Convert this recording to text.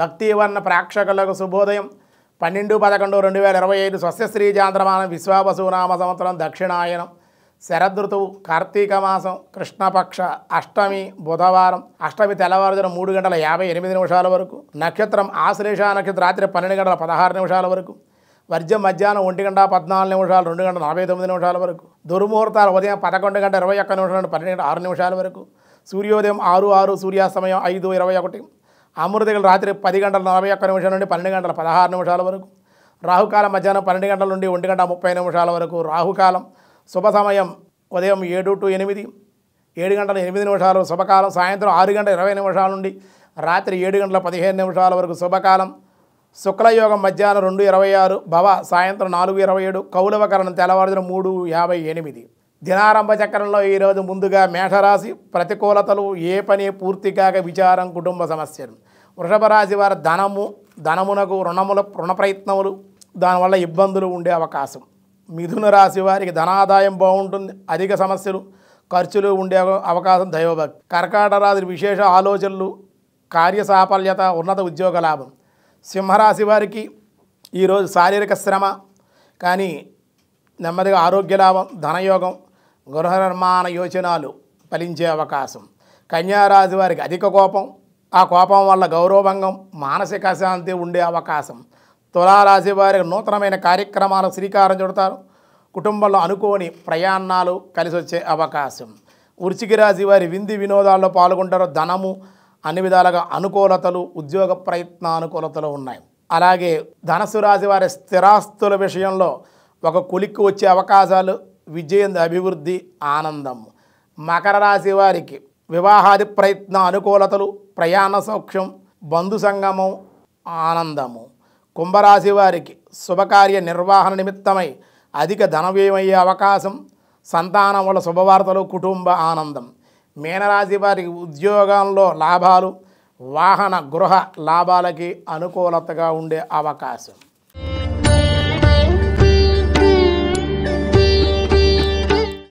భక్తివర్ణ ప్రేక్షకులకు శుభోదయం 12-11-2025 స్వస్యశ్రీ చాంద్రమానం విశ్వావసునామ సంవత్సరం దక్షిణాయనం శరదృతువు కార్తీక మాసం కృష్ణపక్ష అష్టమి బుధవారం అష్టమి తెల్లవారుజామున 3:58 వరకు నక్షత్రం ఆశ్లేష నక్షత్రం రాత్రి 12:16 వరకు వర్జం మధ్యాహ్నం 1:14 2:49 వరకు దుర్ముహూర్తాలు ఉదయం 11:21 నుండి 12:06 వరకు సూర్యోదయం 6:06 సూర్యాస్తమయం 5:21 అమృతగలు రాత్రి 10:41 నుండి 12:16 వరకు రాహుకాలం మధ్యాహ్నం 12 నుండి 1:30 వరకు రాహుకాలం శుభ సమయం ఉదయం 7 to 8 7:08 శుభకాలం సాయంత్రం 6:20 నుండి రాత్రి 7:15 వరకు శుభకాలం శుక్లయోగం మధ్యాహ్నం 2:26 భవ సాయంత్రం 4:27 కౌలవకరణం తెల్లవారుజామున 3:58 దినారంభ చక్రంలో ఈరోజు ముందుగా మేషరాశి ప్రతికూలతలు ఏ పని పూర్తి కాక విచారం కుటుంబ సమస్యలు వృషభ రాశి వారి ధనమునకు రుణ ప్రయత్నములు దానివల్ల ఇబ్బందులు ఉండే అవకాశం మిథున రాశి వారికి ధనాదాయం బాగుంటుంది అధిక సమస్యలు ఖర్చులు ఉండే అవకాశం దైవభక్తి కర్కాటక రాశి విశేష ఆలోచనలు కార్యసాఫల్యత ఉన్నత ఉద్యోగ లాభం సింహరాశి వారికి ఈరోజు శారీరక శ్రమ కానీ నెమ్మదిగా ఆరోగ్య లాభం ధనయోగం గృహ నిర్మాణ యోచనాలు ఫలించే అవకాశం కన్యారాశి వారికి అధిక కోపం ఆ కోపం వల్ల గౌరవభంగం మానసిక అశాంతి ఉండే అవకాశం తులారాశి వారికి నూతనమైన కార్యక్రమాలకు శ్రీకారం చుడతారు కుటుంబంలో అనుకోని ప్రయాణాలు కలిసి వచ్చే అవకాశం వృశ్చిక రాశి వారి విందు వినోదాల్లో పాల్గొంటారు ధనము అన్ని విధాలుగా అనుకూలతలు ఉద్యోగ అనుకూలతలు ఉన్నాయి అలాగే ధనుసు రాశి వారి స్థిరాస్తుల విషయంలో ఒక కొలిక్కి వచ్చే అవకాశాలు విజయం అభివృద్ధి ఆనందం మకర రాశి వారికి వివాహాది ప్రయత్న అనుకూలతలు ప్రయాణ సౌఖ్యం బంధు సంగమం ఆనందము కుంభరాశి వారికి శుభకార్య నిర్వహణ నిమిత్తమై అధిక ధన వ్యయమయ్యే అవకాశం సంతానం వల్ల శుభవార్తలు కుటుంబ ఆనందం మీనరాశి వారికి ఉద్యోగంలో లాభాలు వాహన గృహ లాభాలకి అనుకూలతగా ఉండే అవకాశం